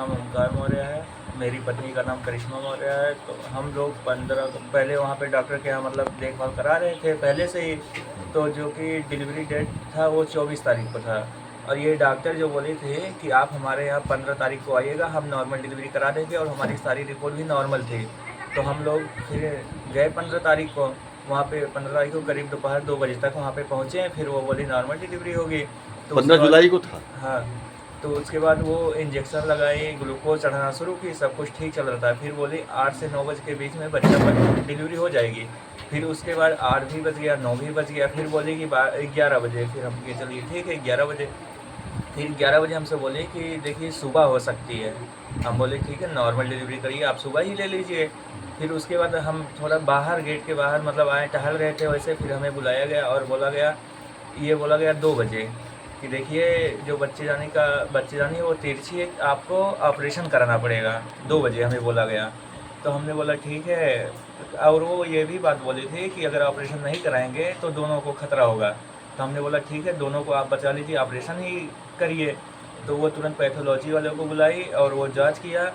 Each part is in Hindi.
नाम ओमकार मौर्य है, मेरी पत्नी का नाम करिश्मा मौर्य है। तो हम लोग 15 पहले वहाँ पे डॉक्टर के यहाँ मतलब देखभाल करा रहे थे पहले से ही। तो जो कि डिलीवरी डेट था वो 24 तारीख को था, और ये डॉक्टर जो बोले थे कि आप हमारे यहाँ 15 तारीख को आइएगा, हम नॉर्मल डिलीवरी करा देंगे, और हमारी सारी रिपोर्ट भी नॉर्मल थी। तो हम लोग फिर गए 15 तारीख को वहाँ पे, 15 तारीख को करीब दोपहर 2 बजे तक वहाँ पे पहुँचे। फिर वो बोली नॉर्मल डिलीवरी होगी। तो 15 जुलाई को था। हाँ, तो उसके बाद वो इंजेक्शन लगाई, ग्लूकोज चढ़ाना शुरू की, सब कुछ ठीक चल रहा था। फिर बोली 8 से 9 बजे के बीच में बच्चा पर डिलीवरी हो जाएगी। फिर उसके बाद 8 भी बज गया, 9 भी बज गया, फिर बोली कि 11 बजे। फिर हम कहे चलिए ठीक है 11 बजे। फिर 11 बजे हमसे बोले कि देखिए सुबह हो सकती है। हम बोले ठीक है नॉर्मल डिलीवरी करिए, आप सुबह ही ले लीजिए। फिर उसके बाद हम थोड़ा बाहर गेट के बाहर मतलब आए, टहल रहे थे वैसे। फिर हमें बुलाया गया और बोला गया 2 बजे कि देखिए जो बच्चे जानी है वो तिरछी है, आपको ऑपरेशन कराना पड़ेगा। 2 बजे हमें बोला गया। तो हमने बोला ठीक है, और वो ये भी बात बोली थी कि अगर ऑपरेशन नहीं कराएंगे तो दोनों को खतरा होगा। तो हमने बोला ठीक है दोनों को आप बचा लीजिए, ऑपरेशन ही करिए। तो वो तुरंत पैथोलॉजी वाले को बुलाई और वो जांच किया।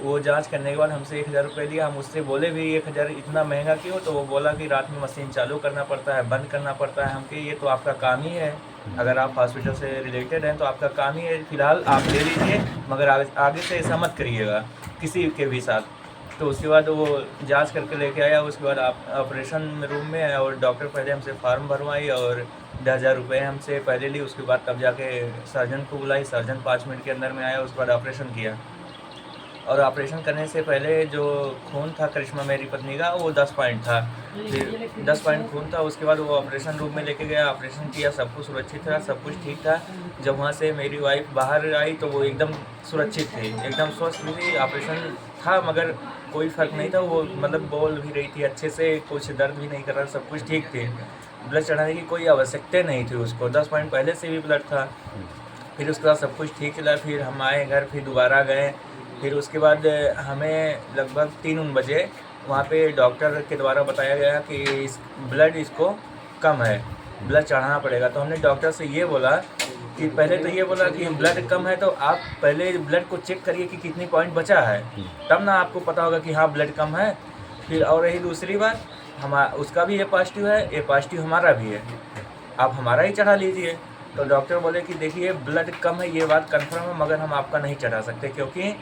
वो जांच करने के बाद हमसे 1000 रुपये दिया। हम उससे बोले भी 1000 इतना महंगा क्यों? तो वो बोला कि रात में मशीन चालू करना पड़ता है, बंद करना पड़ता है। हम कि ये तो आपका काम ही है, अगर आप हॉस्पिटल से रिलेटेड हैं तो आपका काम ही है, फ़िलहाल आप ले लीजिए, मगर आगे से ऐसा मत करिएगा किसी के भी साथ। तो उसके बाद वो जांच करके लेके आया। उसके बाद ऑपरेशन रूम में आया और डॉक्टर पहले हमसे फार्म भरवाई और 10,000 रुपये हमसे पहले ली। उसके बाद तब जाके सर्जन को बुलाई, सर्जन 5 मिनट के अंदर में आया। उसके बाद ऑपरेशन किया। और ऑपरेशन करने से पहले जो खून था करिश्मा मेरी पत्नी का वो 10 पॉइंट था। फिर 10 पॉइंट खून था। उसके बाद वो ऑपरेशन रूम में लेके गया, ऑपरेशन किया, सब कुछ सुरक्षित था, सब कुछ ठीक था। जब वहाँ से मेरी वाइफ बाहर आई तो वो एकदम सुरक्षित थी, एकदम स्वस्थ भी थी। ऑपरेशन था मगर कोई फ़र्क नहीं था, वो मतलब बोल भी रही थी अच्छे से, कुछ दर्द भी नहीं कर रहा, सब कुछ ठीक थी। ब्लड चढ़ाने की कोई आवश्यकता नहीं थी उसको, 10 पॉइंट पहले से भी ब्लड था। फिर उसके बाद सब कुछ ठीक चला। फिर हम आए घर, फिर दोबारा गए। फिर उसके बाद हमें लगभग 3 बजे वहाँ पे डॉक्टर के द्वारा बताया गया कि ब्लड इसको कम है, ब्लड चढ़ाना पड़ेगा। तो हमने डॉक्टर से ये बोला कि पहले तो ये बोला कि ब्लड कम है तो आप पहले ब्लड को चेक करिए कि कितनी पॉइंट बचा है, तब ना आपको पता होगा कि हाँ ब्लड कम है। फिर और रही दूसरी बात, उसका भी ए पॉजिटिव है, ए पॉजिटिव हमारा भी है, आप हमारा ही चढ़ा लीजिए। तो डॉक्टर बोले कि देखिए ब्लड कम है ये बात कंफर्म है, मगर हम आपका नहीं चढ़ा सकते। क्योंकि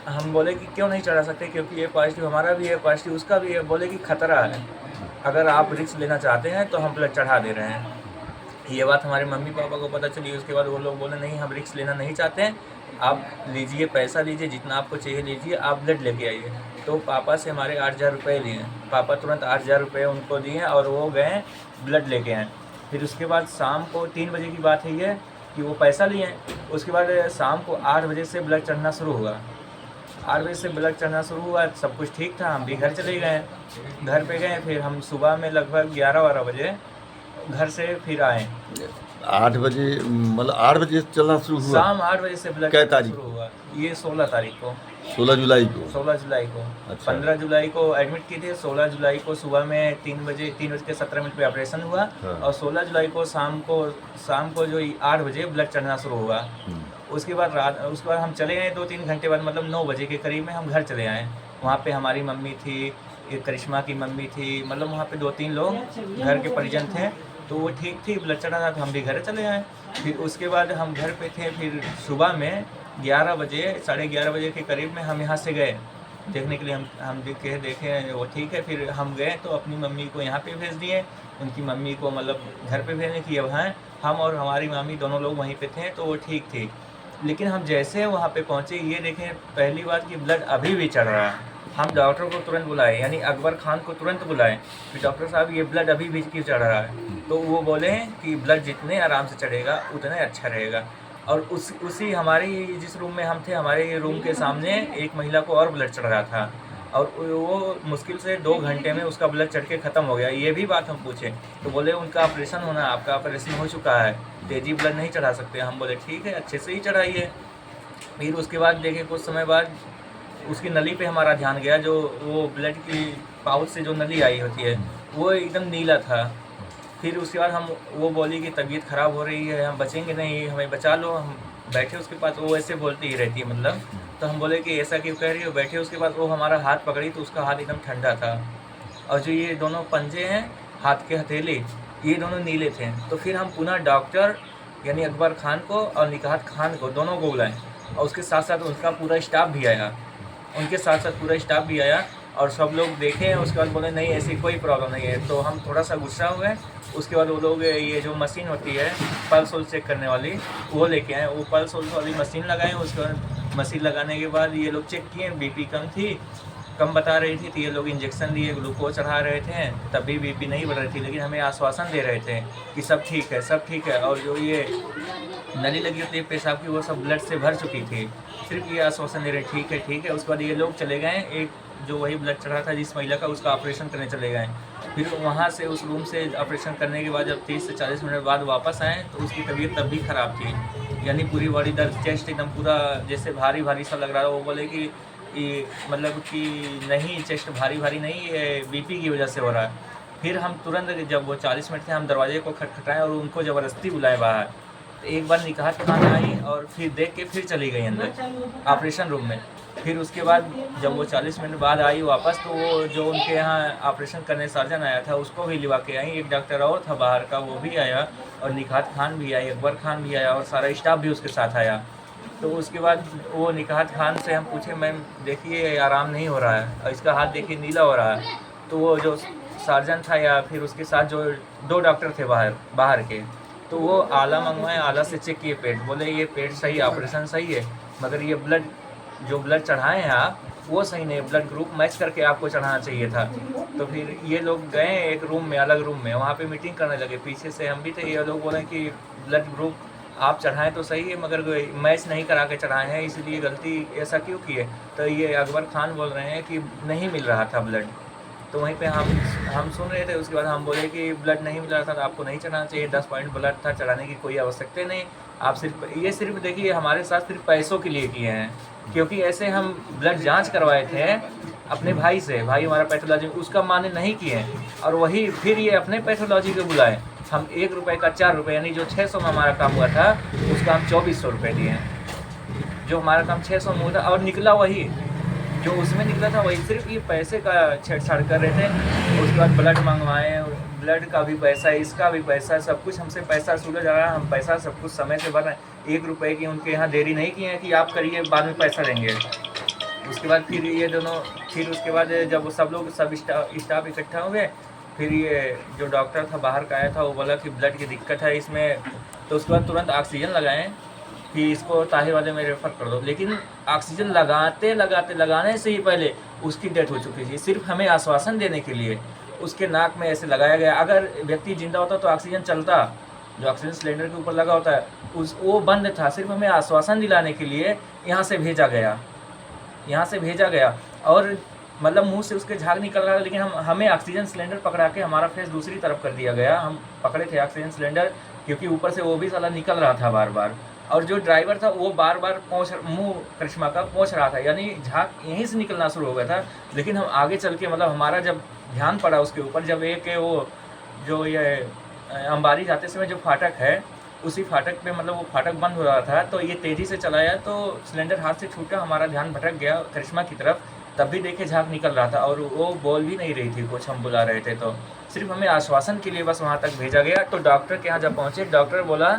हम बोले कि क्यों नहीं चढ़ा सकते? क्योंकि ये पॉजिटिव हमारा भी है, पॉजिटिव उसका भी है। बोले कि खतरा है, अगर आप रिस्क लेना चाहते हैं तो हम ब्लड चढ़ा दे रहे हैं। ये बात हमारे मम्मी पापा को पता चली। उसके बाद वो लोग बोले नहीं हम रिस्क लेना नहीं चाहते हैं, आप लीजिए, पैसा लीजिए, जितना आपको चाहिए लीजिए, आप ब्लड लेके आइए। तो पापा से हमारे 8,000 रुपये लिए। पापा तुरंत 8,000 रुपये उनको दिए और वो गए ब्लड लेके आए। फिर उसके बाद शाम को 3 बजे की बात है ये कि वो पैसा लिए। उसके बाद शाम को 8 बजे से ब्लड चढ़ना शुरू हुआ। 8 बजे से ब्लड चढ़ना शुरू हुआ, सब कुछ ठीक था, हम भी घर चले गए। घर पे गए, फिर हम सुबह में लगभग 11-12 बजे घर से फिर आए। 8 बजे मतलब 8 बजे से चलना शुरू हुआ। शाम 8 बजे से ब्लड कै चढ़ना तारीख शुरू हुआ। ये 16 तारीख को, 16 जुलाई को। 16 जुलाई को। अच्छा। 15 जुलाई को एडमिट किए थे, 16 जुलाई को सुबह में 3 बज के 17 मिनट पे ऑपरेशन हुआ। हाँ। और 16 जुलाई को शाम को जो 8 बजे ब्लड चढ़ना शुरू हुआ। उसके बाद हम चले गए 2-3 घंटे बाद, मतलब 9 बजे के करीब में हम घर चले आए। वहाँ पे हमारी मम्मी थी, एक करिश्मा की मम्मी थी, मतलब वहाँ पे 2-3 लोग घर के परिजन थे। तो वो ठीक थी, ब्लड चढ़ा था, तो हम भी घर चले आए। फिर उसके बाद हम घर पे थे। फिर सुबह में 11 बजे, 11:30 बजे के करीब में हम यहाँ से गए देखने के लिए। हम देखे वो ठीक है। फिर हम गए तो अपनी मम्मी को यहाँ पे भेज दिए, उनकी मम्मी को मतलब घर पे भेजने की। अब हैं हम और हमारी मामी दोनों लोग वहीं पे थे, तो वो ठीक थी। लेकिन हम जैसे वहाँ पे पहुँचे, ये देखें पहली बात कि ब्लड अभी भी चढ़ रहा है। हम डॉक्टर को तुरंत बुलाए, यानी अकबर खान को तुरंत बुलाए कि डॉक्टर साहब ये ब्लड अभी भी क्यों चढ़ रहा है? तो वो बोले कि ब्लड जितने आराम से चढ़ेगा उतना अच्छा रहेगा। और उसी हमारी जिस रूम में हम थे, हमारे रूम के सामने एक महिला को और ब्लड चढ़ रहा था, और वो मुश्किल से 2 घंटे में उसका ब्लड चढ़ के ख़त्म हो गया। ये भी बात हम पूछे तो बोले उनका ऑपरेशन होना, आपका ऑपरेशन हो चुका है, तेज़ी ब्लड नहीं चढ़ा सकते। हम बोले ठीक है, अच्छे से ही चढ़ाइए। फिर उसके बाद देखे कुछ समय बाद उसकी नली पे हमारा ध्यान गया, जो वो ब्लड की पाउच से जो नली आई होती है वो एकदम नीला था। फिर उसके बाद हम वो बोली कि तबीयत ख़राब हो रही है, हम बचेंगे नहीं, हमें बचा लो। हम बैठे उसके पास, वो ऐसे बोलती ही रहती है मतलब। तो हम बोले कि ऐसा क्यों कह रही हो, बैठे। उसके बाद वो हमारा हाथ पकड़ी तो उसका हाथ एकदम ठंडा था, और जो ये दोनों पंजे हैं हाथ के हथेली, ये दोनों नीले थे। तो फिर हम पुनः डॉक्टर यानी अकबर खान को और निकाहत खान को, दोनों को बुलाएं, और उसके साथ साथ उनका पूरा स्टाफ भी आया, उनके साथ साथ पूरा स्टाफ भी आया, और सब लोग देखे। उसके बाद बोले नहीं ऐसी कोई प्रॉब्लम नहीं है। तो हम थोड़ा सा गुस्सा हुए। उसके बाद वो लोग ये जो मशीन होती है पल्स वल्स चेक करने वाली, वो लेके आए। वो पल्स वल्स वाली मशीन लगाएं। उसके बाद मशीन लगाने के बाद ये लोग चेक किए, बीपी कम बता रही थी। तो ये लोग इंजेक्शन लिए, ग्लूकोज चढ़ा रहे थे, तब भी बीपी नहीं बढ़ रही थी। लेकिन हमें आश्वासन दे रहे थे कि सब ठीक है, सब ठीक है। और जो ये नली लगी होती है पेशाब की, वो सब ब्लड से भर चुकी थी। सिर्फ ये आश्वासन दे रहे ठीक है ठीक है। उसके बाद ये लोग चले गए। एक जो वही ब्लड चढ़ा था जिस महिला का, उसका ऑपरेशन करने चले गए। फिर वहाँ से उस रूम से ऑपरेशन करने के बाद जब 30 से 40 मिनट बाद वापस आए तो उसकी तबीयत तब भी ख़राब थी, यानी पूरी बॉडी दर्द, चेस्ट एकदम पूरा जैसे भारी भारी सा लग रहा था। वो बोले कि ये मतलब कि नहीं, चेस्ट भारी भारी नहीं, ये बीपी की वजह से हो रहा है। फिर हम तुरंत, जब वो 40 मिनट थे, हम दरवाजे को खटखटाएं और उनको ज़बरदस्ती बुलाए बाहर। तो एक बार निकाहत खान आई और फिर देख के फिर चली गई अंदर ऑपरेशन रूम में। फिर उसके बाद जब वो 40 मिनट बाद आई वापस, तो वो जो उनके यहाँ ऑपरेशन करने सर्जन आया था उसको भी लिवा के आई। एक डॉक्टर और था बाहर का, वो भी आया, और निकाहत खान भी आई, अकबर खान भी आया, और सारा स्टाफ भी उसके साथ आया। तो उसके बाद वो निकाहत खान से हम पूछे, मैम देखिए आराम नहीं हो रहा है, और इसका हाथ देखिए नीला हो रहा है। तो वो जो सर्जन था या फिर उसके साथ जो 2 डॉक्टर थे बाहर के, तो वो आला मंगवाए, आला से चेक किए पेट, बोले ये पेट सही, ऑपरेशन सही है, मगर ये जो ब्लड चढ़ाए हैं आप, वो सही नहीं, ब्लड ग्रुप मैच करके आपको चढ़ाना चाहिए था। तो फिर ये लोग गए एक रूम में, अलग रूम में, वहाँ पे मीटिंग करने लगे। पीछे से हम भी थे। ये लोग बोले कि ब्लड ग्रुप आप चढ़ाएं तो सही है, मगर मैच नहीं करा के चढ़ाए हैं, इसलिए गलती ऐसा क्यों किए। तो ये अकबर खान बोल रहे हैं कि नहीं मिल रहा था ब्लड। तो वहीं पे हम सुन रहे थे। उसके बाद हम बोले कि ब्लड नहीं मिल रहा था तो आपको नहीं चढ़ाना चाहिए, 10 पॉइंट ब्लड था, चढ़ाने की कोई आवश्यकता नहीं। आप सिर्फ देखिए हमारे साथ सिर्फ पैसों के लिए किए हैं, क्योंकि ऐसे हम ब्लड जांच करवाए थे अपने भाई से, भाई हमारा पैथोलॉजी, उसका माने नहीं किए, और वही फिर ये अपने पैथोलॉजी को बुलाए। हम 1 रुपये का 4 रुपये, यानी जो 600 में हमारा काम हुआ था उसका हम 2400 रुपये दिए। जो हमारा काम 600 में हुआ था, और निकला वही जो उसमें निकला था वही। सिर्फ ये पैसे का छेड़छाड़ कर रहे थे। उसके बाद ब्लड मंगवाए, ब्लड का भी पैसा, इसका भी पैसा, सब कुछ हमसे पैसा सूरज आ रहा है। हम पैसा सब कुछ समय से भर रहे हैं। 1 रुपये की उनके यहाँ देरी नहीं की है कि आप करिए बाद में पैसा देंगे। उसके बाद फिर ये दोनों, फिर उसके बाद जब सब स्टाफ इकट्ठा हुए, फिर ये जो डॉक्टर था बाहर का आया था, वो बोला कि ब्लड की दिक्कत है इसमें। तो उसके बाद तुरंत ऑक्सीजन लगाएं कि इसको ताहिर वाले में रेफ़र कर दो। लेकिन ऑक्सीजन लगाने से ही पहले उसकी डेथ हो चुकी थी। सिर्फ हमें आश्वासन देने के लिए उसके नाक में ऐसे लगाया गया। अगर व्यक्ति जिंदा होता तो ऑक्सीजन चलता, जो ऑक्सीजन सिलेंडर के ऊपर लगा होता है वो बंद था। सिर्फ हमें आश्वासन दिलाने के लिए यहाँ से भेजा गया, और मतलब मुंह से उसके झाग निकल रहा था, लेकिन हमें ऑक्सीजन सिलेंडर पकड़ा के हमारा फेस दूसरी तरफ कर दिया गया। हम पकड़े थे ऑक्सीजन सिलेंडर, क्योंकि ऊपर से वो भी साला निकल रहा था बार बार, और जो ड्राइवर था वो बार बार मुंह करिश्मा का पोंछ रहा था, यानी झाग यहीं से निकलना शुरू हो गया था। लेकिन हम आगे चल के, मतलब हमारा जब ध्यान पड़ा उसके ऊपर, जब एक वो जो ये अंबारी जाते समय जो फाटक है, उसी फाटक पे मतलब वो फाटक बंद हो रहा था, तो ये तेज़ी से चलाया तो सिलेंडर हाथ से छूटा, हमारा ध्यान भटक गया करिश्मा की तरफ। तब भी देखे झाग निकल रहा था, और वो बोल भी नहीं रही थी कुछ, हम बुला रहे थे। तो सिर्फ हमें आश्वासन के लिए बस वहाँ तक भेजा गया। तो डॉक्टर के यहाँ जब पहुँचे, डॉक्टर बोला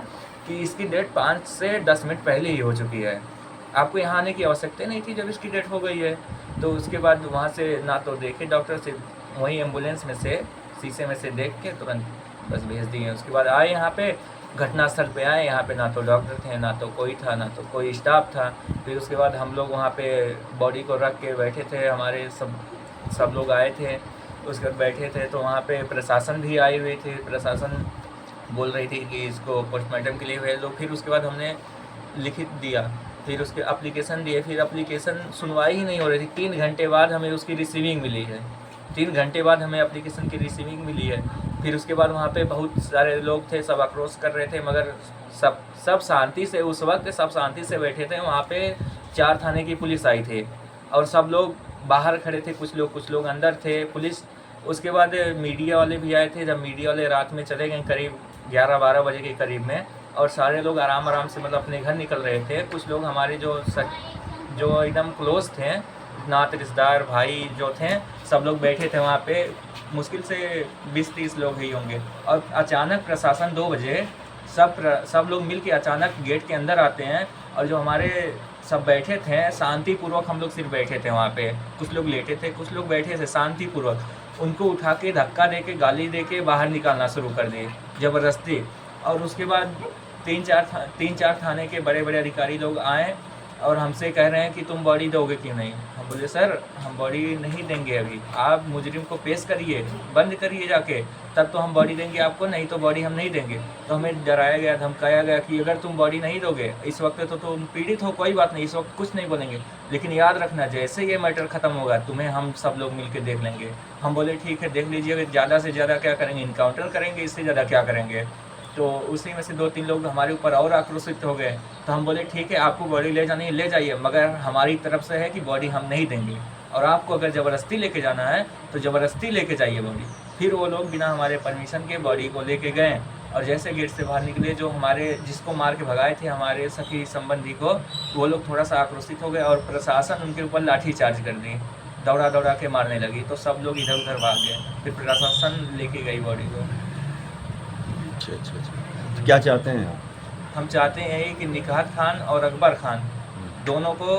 कि इसकी डेट 5 से 10 मिनट पहले ही हो चुकी है, आपको यहाँ आने की आवश्यकता नहीं थी जब इसकी डेट हो गई है। तो उसके बाद वहाँ से ना तो देखे डॉक्टर से, वहीं एम्बुलेंस में से शीशे में से देख के तुरंत बस भेज दिए। उसके बाद आए यहाँ पे, घटनास्थल पे आए। यहाँ पे ना तो डॉक्टर थे, ना तो कोई था, ना तो कोई स्टाफ था। फिर उसके बाद हम लोग वहाँ पे बॉडी को रख के बैठे थे, हमारे सब लोग आए थे। उसके बाद बैठे थे तो वहाँ पे प्रशासन भी आई हुई थी। प्रशासन बोल रही थी कि इसको पोस्टमार्टम के लिए भेज दो। फिर उसके बाद हमने लिखित दिया, फिर उसके एप्लीकेशन दिए। फिर एप्लीकेशन सुनवाई ही नहीं हो रही थी। 3 घंटे बाद हमें उसकी रिसीविंग मिली है। 3 घंटे बाद हमें एप्लीकेशन की रिसीविंग मिली है। फिर उसके बाद वहाँ पे बहुत सारे लोग थे, सब आक्रोश कर रहे थे, मगर सब शांति से, उस वक्त सब शांति से बैठे थे। वहाँ पे 4 थाने की पुलिस आई थी, और सब लोग बाहर खड़े थे, कुछ लोग अंदर थे, पुलिस। उसके बाद मीडिया वाले भी आए थे। जब मीडिया वाले रात में चले गए करीब 11-12 बजे के करीब में, और सारे लोग आराम से मतलब अपने घर निकल रहे थे। कुछ लोग हमारे जो जो एकदम क्लोज थे, नात रिश्तेदार भाई जो थे, सब लोग बैठे थे वहाँ पे, मुश्किल से 20-30 लोग ही होंगे। और अचानक प्रशासन 2 बजे सब लोग मिल के अचानक गेट के अंदर आते हैं, और जो हमारे सब बैठे थे शांतिपूर्वक, हम लोग सिर्फ बैठे थे वहाँ पे, कुछ लोग लेटे थे, कुछ लोग बैठे थे शांतिपूर्वक, उनको उठा के धक्का दे के गाली दे के बाहर निकालना शुरू कर दिए ज़बरदस्ती। और उसके बाद 3-4 थाने के बड़े बड़े अधिकारी लोग आए और हमसे कह रहे हैं कि तुम बॉडी दोगे कि नहीं। हम बोले सर हम बॉडी नहीं देंगे, अभी आप मुजरिम को पेश करिए, बंद करिए जाके, तब तो हम बॉडी देंगे आपको, नहीं तो बॉडी हम नहीं देंगे। तो हमें डराया गया, धमकाया गया कि अगर तुम बॉडी नहीं दोगे इस वक्त तो तुम पीड़ित हो, कोई बात नहीं, इस वक्त कुछ नहीं बोलेंगे, लेकिन याद रखना जैसे ये मैटर ख़त्म होगा तुम्हें हम सब लोग मिल के देख लेंगे। हम बोले ठीक है देख लीजिए, ज़्यादा से ज़्यादा क्या करेंगे, इनकाउंटर करेंगे, इससे ज़्यादा क्या करेंगे। तो उसी में से 2-3 लोग हमारे ऊपर और आक्रोशित हो गए। तो हम बोले ठीक है आपको बॉडी ले जानी है ले जाइए, मगर हमारी तरफ से है कि बॉडी हम नहीं देंगे, और आपको अगर ज़बरदस्ती लेके जाना है तो ज़बरदस्ती लेके जाइए बॉडी। फिर वो लोग बिना हमारे परमिशन के बॉडी को लेके गए, और जैसे गेट से बाहर निकले, जो हमारे जिसको मार के भगाए थे हमारे सखी संबंधी को, वो लोग थोड़ा सा आक्रोशित हो गए और प्रशासन उनके ऊपर लाठी चार्ज कर दी, दौड़ा दौड़ा के मारने लगी। तो सब लोग इधर उधर भाग गए, फिर प्रशासन लेके गई बॉडी को। अच्छा अच्छा अच्छा, तो क्या चाहते हैं आप? हम चाहते हैं कि निकात खान और अकबर खान दोनों को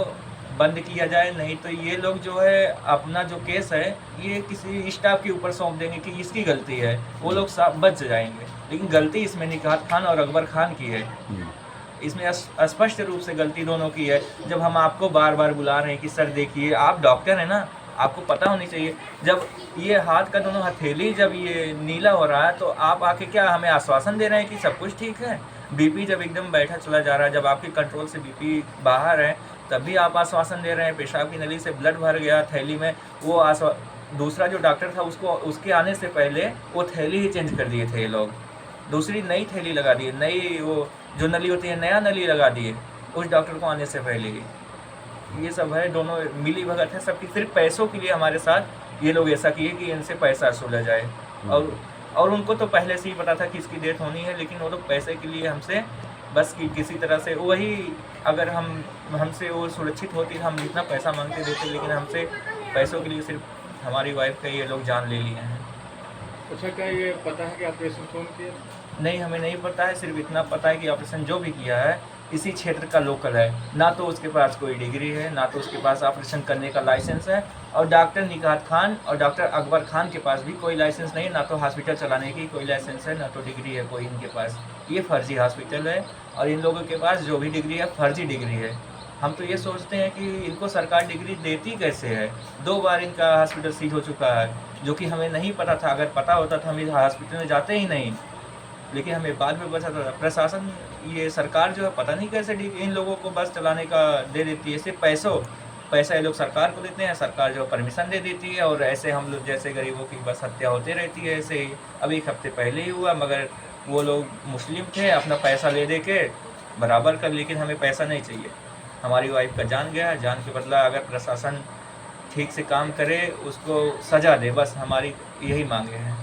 बंद किया जाए, नहीं तो ये लोग जो है अपना जो केस है ये किसी स्टाफ के ऊपर सौंप देंगे कि इसकी गलती है, वो लोग सब बच जाएंगे, लेकिन गलती इसमें निकात खान और अकबर खान की है। इसमें स्पष्ट रूप से गलती दोनों की है। जब हम आपको बार बार बुला रहे हैं कि सर देखिए आप डॉक्टर हैं ना, आपको पता होनी चाहिए, जब ये हाथ का दोनों हथेली जब ये नीला हो रहा है तो आप आके क्या हमें आश्वासन दे रहे हैं कि सब कुछ ठीक है। बीपी जब एकदम बैठा चला जा रहा है, जब आपके कंट्रोल से बीपी बाहर है, तब भी आप आश्वासन दे रहे हैं। पेशाब की नली से ब्लड भर गया थैली में, वो दूसरा जो डॉक्टर था उसके आने से पहले वो थैली ही चेंज कर दिए थे ये लोग, दूसरी नई थैली लगा दिए, नई वो जो नली होती है नया नली लगा दिए उस डॉक्टर को आने से पहले ही। ये सब है, दोनों मिली भगत है सबकी, सिर्फ पैसों के लिए हमारे साथ ये लोग ऐसा किए कि इनसे पैसा वसूला जाए। और उनको तो पहले से ही पता था कि इसकी डेथ होनी है, लेकिन वो लोग पैसे के लिए हमसे बस कि किसी तरह से वही, अगर हमसे वो सुरक्षित होती हम जितना पैसा मांगते देते, लेकिन हमसे पैसों के लिए सिर्फ हमारी वाइफ का ये लोग जान ले लिए हैं। अच्छा, क्या ये पता है कि ऑपरेशन कौन किया? नहीं हमें नहीं पता है, सिर्फ इतना पता है कि ऑपरेशन जो भी किया है इसी क्षेत्र का लोकल है, ना तो उसके पास कोई डिग्री है, ना तो उसके पास ऑपरेशन करने का लाइसेंस है, और डॉक्टर निकात खान और डॉक्टर अकबर खान के पास भी कोई लाइसेंस नहीं है, ना तो हॉस्पिटल चलाने की कोई लाइसेंस है, ना तो डिग्री है कोई इनके पास। ये फर्जी हॉस्पिटल है, और इन लोगों के पास जो भी डिग्री है फर्जी डिग्री है। हम तो ये सोचते हैं कि इनको सरकार डिग्री देती कैसे है। 2 बार इनका हॉस्पिटल सीज हो चुका है, जो कि हमें नहीं पता था, अगर पता होता तो हम इस हॉस्पिटल में जाते ही नहीं, लेकिन हमें बाद में पता था। प्रशासन ये सरकार जो है पता नहीं कैसे इन लोगों को बस चलाने का दे देती है, सिर्फ पैसा ये लोग सरकार को देते हैं, सरकार जो परमिशन दे देती है, और ऐसे हम लोग जैसे गरीबों की बस हत्या होती रहती है। ऐसे ही अभी 1 हफ्ते पहले ही हुआ, मगर वो लोग मुस्लिम थे, अपना पैसा ले दे के बराबर कर, लेकिन हमें पैसा नहीं चाहिए। हमारी वाइफ का जान गया, जान के बदला अगर प्रशासन ठीक से काम करे, उसको सज़ा दे, बस हमारी यही मांगे हैं।